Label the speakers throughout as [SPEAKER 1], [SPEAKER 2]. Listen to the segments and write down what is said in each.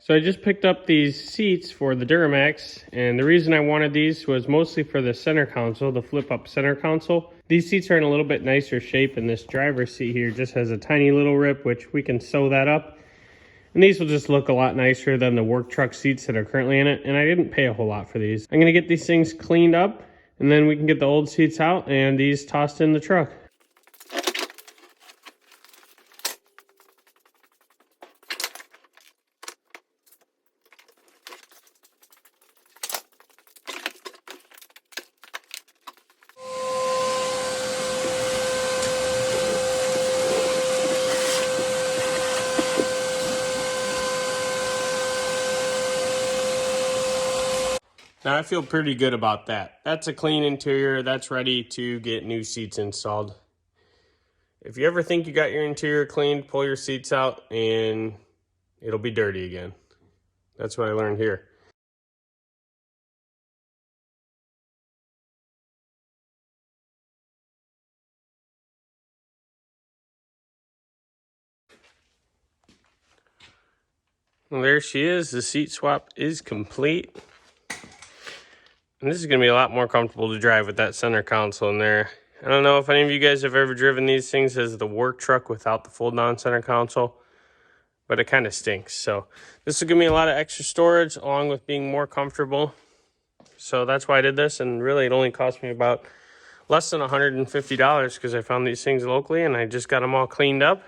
[SPEAKER 1] So I just picked up these seats for the Duramax, and the reason I wanted these was mostly for the center console, the flip-up center console. These seats are in a little bit nicer shape, and this driver's seat here just has a tiny little rip, which we can sew that up. And these will just look a lot nicer than the work truck seats that are currently in it, and I didn't pay a whole lot for these. I'm gonna get these things cleaned up, and then we can get the old seats out and these tossed in the truck. Now I feel pretty good about that. That's a clean interior. That's ready to get new seats installed. If you ever think you got your interior cleaned, pull your seats out and it'll be dirty again. That's what I learned here. Well, there she is. The seat swap is complete. And this is going to be a lot more comfortable to drive with that center console in there. I don't know if any of you guys have ever driven these things as the work truck without the fold-down center console, but it kind of stinks. So this will give me a lot of extra storage along with being more comfortable. So that's why I did this, and really it only cost me about less than $150 because I found these things locally and I just got them all cleaned up.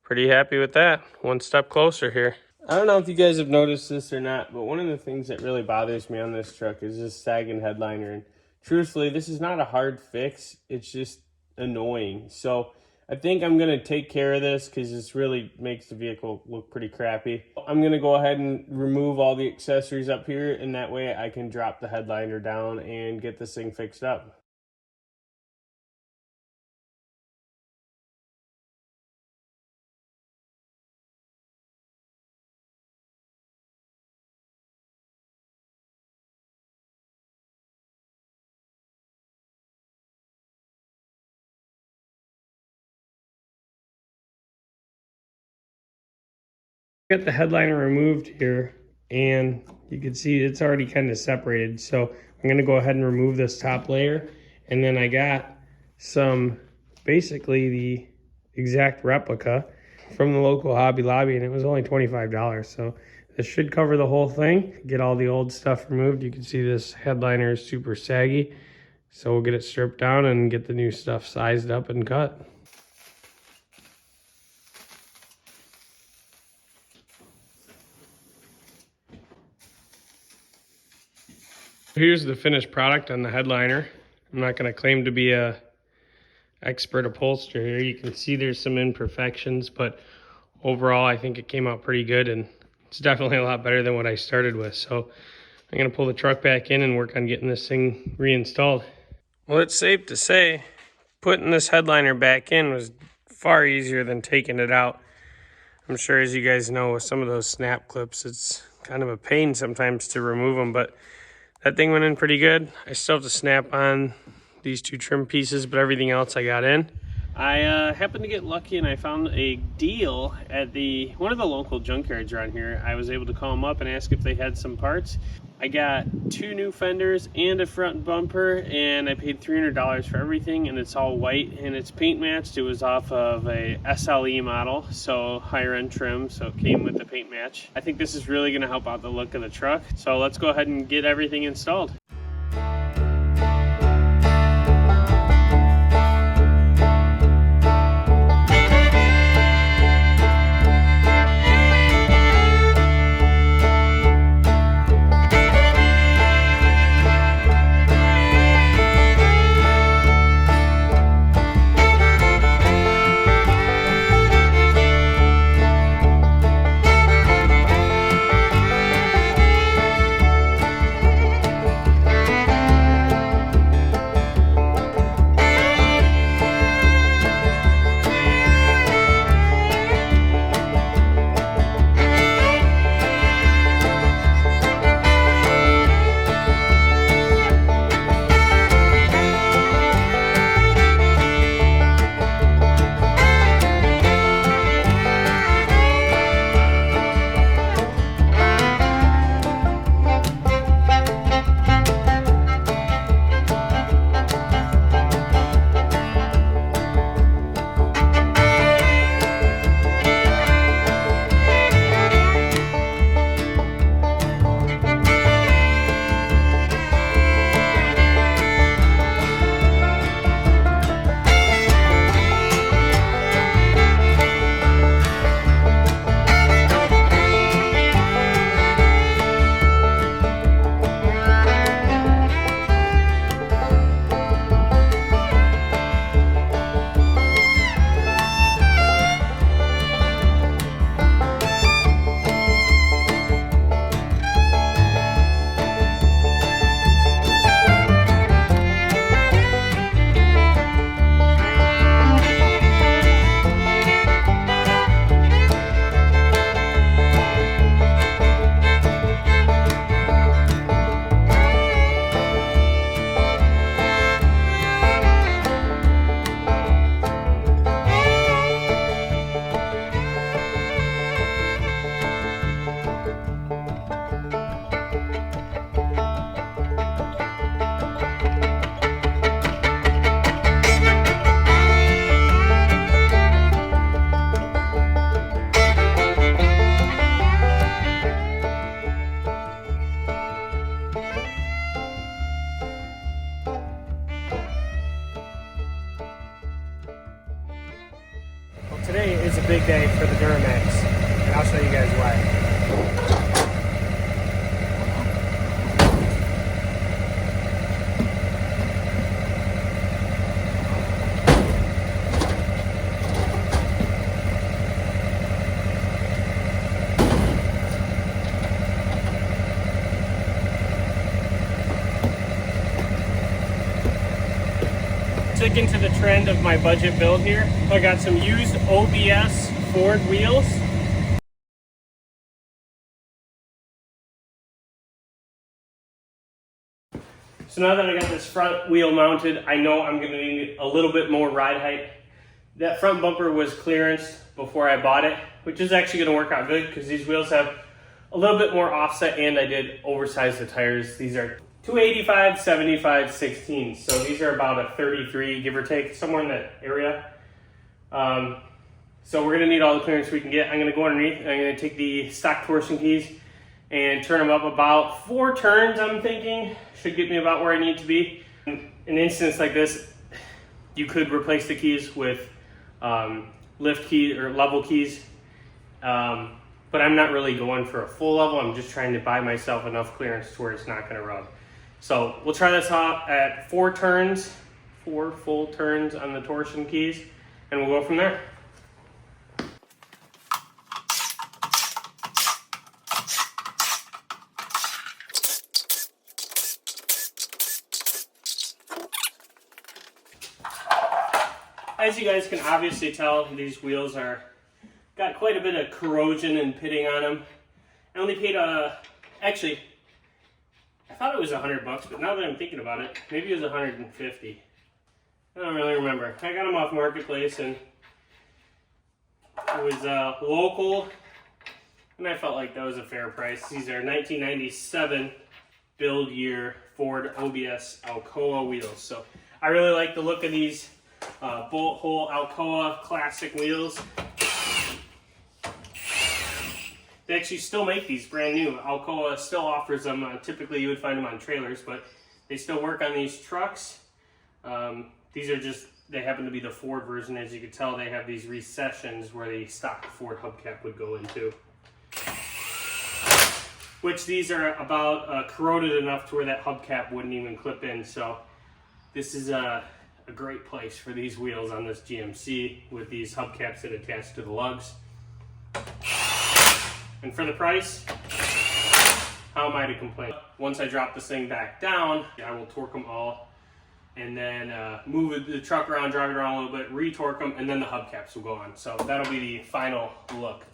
[SPEAKER 1] Pretty happy with that. One step closer here. I don't know if you guys have noticed this or not, but one of the things that really bothers me on this truck is this sagging headliner. And truthfully, this is not a hard fix. It's just annoying. So I think I'm going to take care of this because this really makes the vehicle look pretty crappy. I'm going to go ahead and remove all the accessories up here, and that way I can drop the headliner down and get this thing fixed up. Got the headliner removed here, and you can see it's already kind of separated. So I'm going to go ahead and remove this top layer, and then I got some, basically the exact replica from the local Hobby Lobby, and it was only $25. So this should cover the whole thing. Get all the old stuff removed. You can see this headliner is super saggy, so we'll get it stripped down and get the new stuff sized up and cut. Here's the finished product on the headliner. I'm not going to claim to be a expert upholsterer here. You can see there's some imperfections, but overall I think it came out pretty good, and it's definitely a lot better than what I started with. So I'm going to pull the truck back in and work on getting this thing reinstalled. Well, it's safe to say putting this headliner back in was far easier than taking it out. I'm sure, as you guys know, with some of those snap clips, it's kind of a pain sometimes to remove them, but that thing went in pretty good. I still have to snap on these two trim pieces, but everything else I got in. I happened to get lucky and I found a deal at one of the local junkyards around here. I was able to call them up and ask if they had some parts. I got 2 new fenders and a front bumper, and I paid $300 for everything, and it's all white and it's paint matched. It was off of a SLE model, so higher end trim, so it came with the paint match. I think this is really going to help out the look of the truck. So let's go ahead and get everything installed. I'll show you guys why. Sticking to the trend of my budget build here, I got some used OBS Ford wheels. So now that I got this front wheel mounted, I know I'm going to need a little bit more ride height. That front bumper was clearance before I bought it, which is actually going to work out good because these wheels have a little bit more offset, and I did oversize the tires. These are 285, 75, 16. So these are about a 33, give or take, somewhere in that area. So we're gonna need all the clearance we can get. I'm gonna go underneath, and I'm gonna take the stock torsion keys and turn them up about 4 turns, I'm thinking. Should get me about where I need to be. In an instance like this, you could replace the keys with lift key or level keys. But I'm not really going for a full level. I'm just trying to buy myself enough clearance to where it's not gonna rub. So we'll try this out at 4 turns, 4 full turns on the torsion keys, and we'll go from there. As you guys can obviously tell, these wheels got quite a bit of corrosion and pitting on them. I only paid actually, I thought it was $100, but now that I'm thinking about it, maybe it was $150. I don't really remember. I got them off Marketplace, and it was local, and I felt like that was a fair price. These are 1997 build year Ford OBS Alcoa wheels. So I really like the look of these bolt hole Alcoa classic wheels. They actually still make these brand new. Alcoa still offers them. Typically you would find them on trailers, but they still work on these trucks. These are just, they happen to be the Ford version. As you can tell, they have these recessions where the stock Ford hubcap would go into. Which these are about corroded enough to where that hubcap wouldn't even clip in. So this is a great place for these wheels on this GMC with these hubcaps that attach to the lugs. And for the price, how am I to complain? Once I drop this thing back down, I will torque them all and then move the truck around, drive it around a little bit, re-torque them, and then the hubcaps will go on. So that'll be the final look.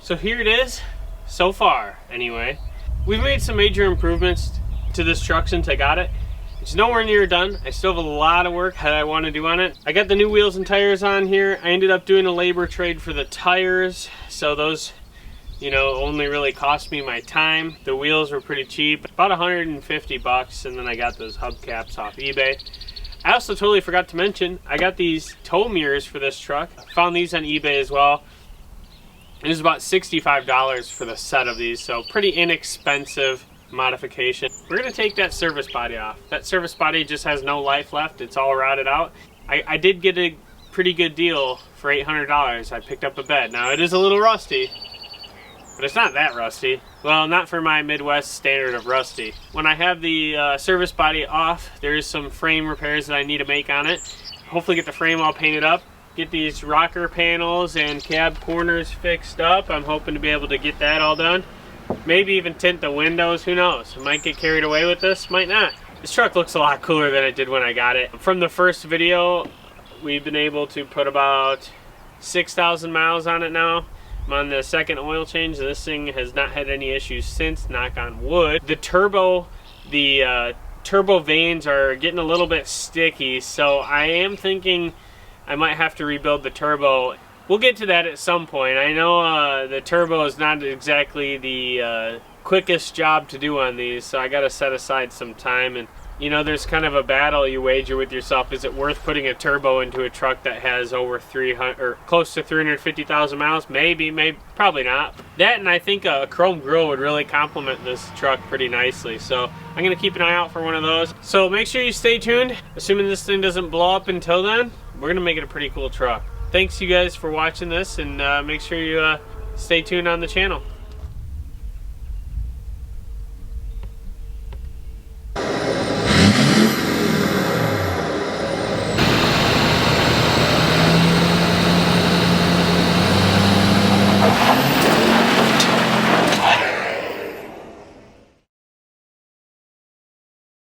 [SPEAKER 1] So here it is, so far anyway. We've made some major improvements to this truck since I got it. It's nowhere near done. I still have a lot of work that I want to do on it. I got the new wheels and tires on here. I ended up doing a labor trade for the tires, so those You know, only really cost me my time. The wheels were pretty cheap, about 150 bucks, and then I got those hubcaps off eBay. I also totally forgot to mention, I got these tow mirrors for this truck. Found these on eBay as well. It was about $65 for the set of these, so pretty inexpensive modification. We're gonna take that service body off. That service body just has no life left. It's all rotted out. I did get a pretty good deal for $800. I picked up a bed. Now it is a little rusty, but it's not that rusty. Well, not for my Midwest standard of rusty. When I have the service body off, there is some frame repairs that I need to make on it. Hopefully get the frame all painted up, get these rocker panels and cab corners fixed up. I'm hoping to be able to get that all done. Maybe even tint the windows, who knows? I might get carried away with this, might not. This truck looks a lot cooler than it did when I got it. From the first video, we've been able to put about 6,000 miles on it now. I'm on the second oil change. This thing has not had any issues since, knock on wood. The turbo vanes are getting a little bit sticky, so I am thinking I might have to rebuild the turbo. We'll get to that at some point. I know the turbo is not exactly the quickest job to do on these, so I gotta set aside some time. And you know, there's kind of a battle you wager with yourself. Is it worth putting a turbo into a truck that has over 300 or close to 350,000 miles? Maybe, probably not. That, and I think a chrome grille would really complement this truck pretty nicely. So I'm gonna keep an eye out for one of those. So make sure you stay tuned. Assuming this thing doesn't blow up until then, we're gonna make it a pretty cool truck. Thanks you guys for watching this, and make sure you stay tuned on the channel.